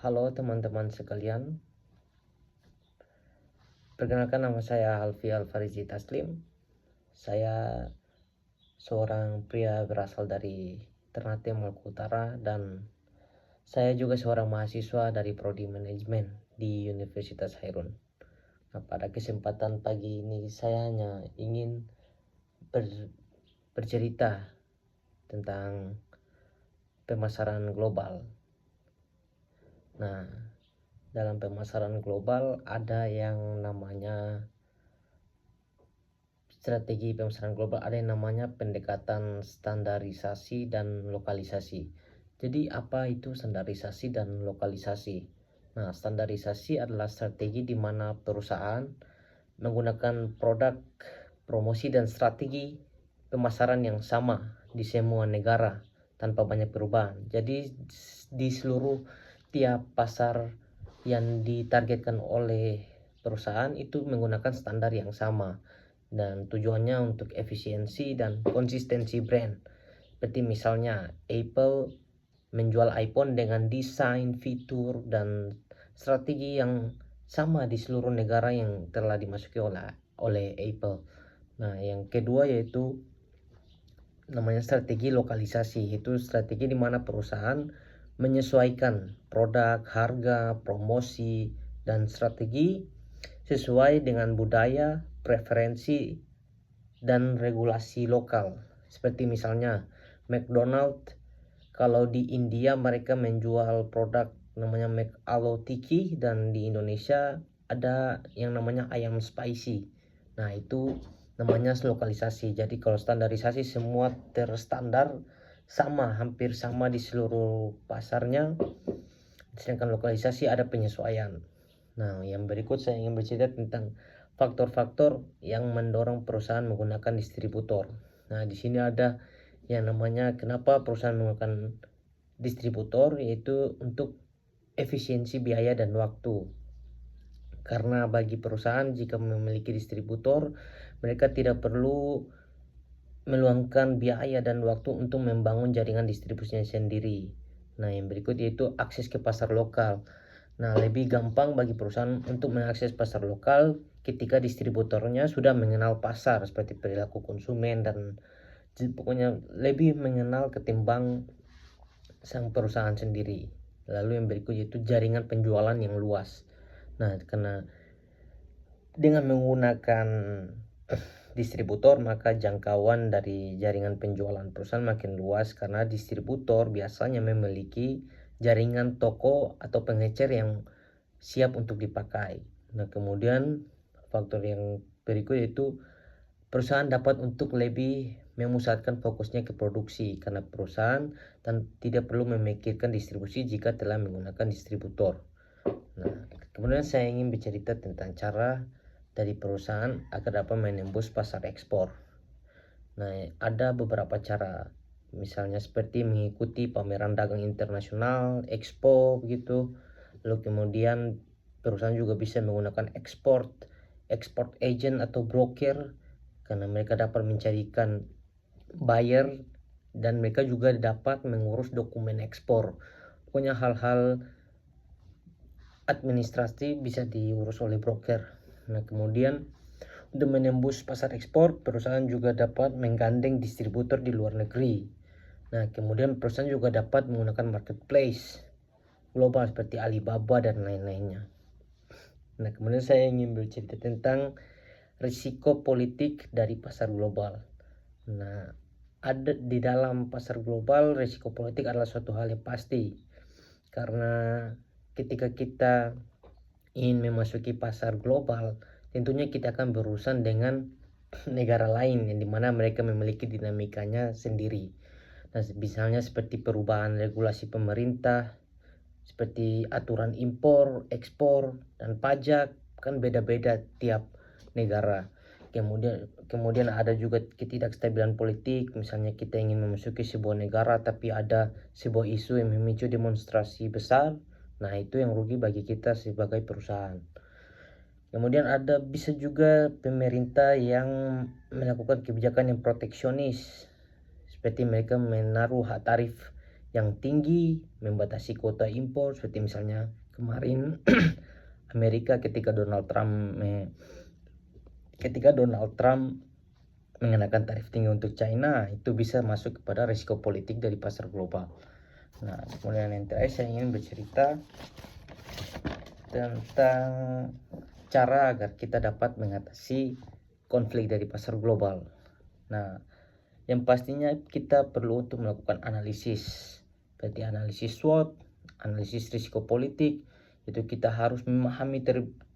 Halo teman-teman sekalian, perkenalkan nama saya Alfi Alfarizi Taslim. Saya seorang pria berasal dari Ternate Maluku Utara dan saya juga seorang mahasiswa dari Prodi Manajemen di Universitas Hairun. Nah, pada kesempatan pagi ini saya hanya ingin bercerita tentang pemasaran global. Nah, dalam pemasaran global ada yang namanya strategi pemasaran global, ada yang namanya pendekatan standarisasi dan lokalisasi. Jadi apa itu standarisasi dan lokalisasi? Nah, standarisasi adalah strategi di mana perusahaan menggunakan produk, promosi dan strategi pemasaran yang sama di semua negara tanpa banyak perubahan. Jadi di seluruh tiap pasar yang ditargetkan oleh perusahaan itu menggunakan standar yang sama dan tujuannya untuk efisiensi dan konsistensi brand. Seperti misalnya Apple menjual iPhone dengan desain, fitur dan strategi yang sama di seluruh negara yang telah dimasuki oleh Apple. Nah, yang kedua yaitu namanya strategi lokalisasi. Itu strategi di mana perusahaan menyesuaikan produk, harga, promosi, dan strategi sesuai dengan budaya, preferensi, dan regulasi lokal. Seperti misalnya McDonald, kalau di India mereka menjual produk namanya McAloo Tiki, dan di Indonesia ada yang namanya ayam spicy. Nah, itu namanya lokalisasi. Jadi kalau standarisasi semua terstandar sama, hampir sama di seluruh pasarnya. Sedangkan lokalisasi ada penyesuaian. Nah, yang berikut saya ingin bercerita tentang faktor-faktor yang mendorong perusahaan menggunakan distributor. Nah, di sini ada yang namanya kenapa perusahaan menggunakan distributor, yaitu untuk efisiensi biaya dan waktu. Karena bagi perusahaan jika memiliki distributor, mereka tidak perlu meluangkan biaya dan waktu untuk membangun jaringan distribusinya sendiri. Nah, yang berikut yaitu akses ke pasar lokal. Nah, lebih gampang bagi perusahaan untuk mengakses pasar lokal ketika distributornya sudah mengenal pasar seperti perilaku konsumen dan pokoknya lebih mengenal ketimbang sang perusahaan sendiri. Lalu yang berikut yaitu jaringan penjualan yang luas. Nah, karena dengan menggunakan distributor maka jangkauan dari jaringan penjualan perusahaan makin luas karena distributor biasanya memiliki jaringan toko atau pengecer yang siap untuk dipakai. Nah, kemudian faktor yang berikut yaitu perusahaan dapat untuk lebih memusatkan fokusnya ke produksi karena perusahaan dan tidak perlu memikirkan distribusi jika telah menggunakan distributor. Nah, kemudian saya ingin bercerita tentang cara dari perusahaan agar dapat menembus pasar ekspor. Nah, ada beberapa cara, misalnya seperti mengikuti pameran dagang internasional, expo begitu. Lalu kemudian perusahaan juga bisa menggunakan export agent atau broker karena mereka dapat mencarikan buyer dan mereka juga dapat mengurus dokumen ekspor. Pokoknya hal-hal administrasi bisa diurus oleh broker. Nah, kemudian untuk menembus pasar ekspor, perusahaan juga dapat menggandeng distributor di luar negeri. Nah, kemudian perusahaan juga dapat menggunakan marketplace global seperti Alibaba dan lain-lainnya. Nah, kemudian saya ingin bercerita tentang risiko politik dari pasar global. Nah, ada di dalam pasar global, risiko politik adalah suatu hal yang pasti. Karena ketika kita ingin memasuki pasar global, tentunya kita akan berurusan dengan negara lain yang dimana mereka memiliki dinamikanya sendiri. Nah, misalnya seperti perubahan regulasi pemerintah, seperti aturan impor, ekspor, dan pajak kan beda-beda tiap negara. Kemudian ada juga ketidakstabilan politik, misalnya kita ingin memasuki sebuah negara tapi ada sebuah isu yang memicu demonstrasi besar. Nah, itu yang rugi bagi kita sebagai perusahaan. Kemudian bisa juga pemerintah yang melakukan kebijakan yang proteksionis, seperti mereka menaruh tarif yang tinggi, membatasi kuota impor seperti misalnya kemarin Amerika ketika Donald Trump mengenakan tarif tinggi untuk China, itu bisa masuk kepada risiko politik dari pasar global. Nah, kemudian yang terakhir saya ingin bercerita tentang cara agar kita dapat mengatasi konflik dari pasar global. Nah, yang pastinya kita perlu untuk melakukan analisis, seperti analisis SWOT, analisis risiko politik. Itu kita harus memahami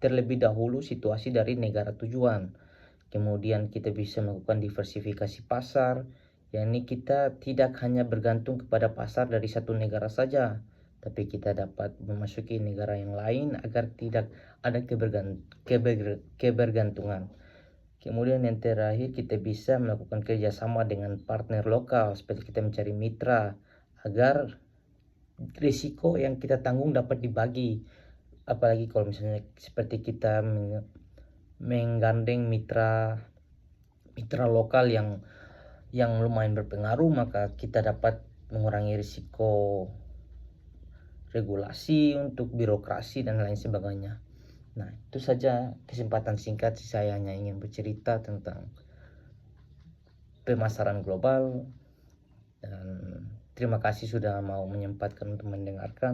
terlebih dahulu situasi dari negara tujuan. Kemudian kita bisa melakukan diversifikasi pasar, yakni kita tidak hanya bergantung kepada pasar dari satu negara saja, tapi kita dapat memasuki negara yang lain agar tidak ada kebergantungan. Kemudian yang terakhir, kita bisa melakukan kerjasama dengan partner lokal, seperti kita mencari mitra agar risiko yang kita tanggung dapat dibagi. Apalagi kalau misalnya seperti kita menggandeng mitra lokal yang lumayan berpengaruh, maka kita dapat mengurangi risiko regulasi untuk birokrasi dan lain sebagainya. Nah, itu saja kesempatan singkat saya hanya ingin bercerita tentang pemasaran global, dan terima kasih sudah mau menyempatkan untuk mendengarkan.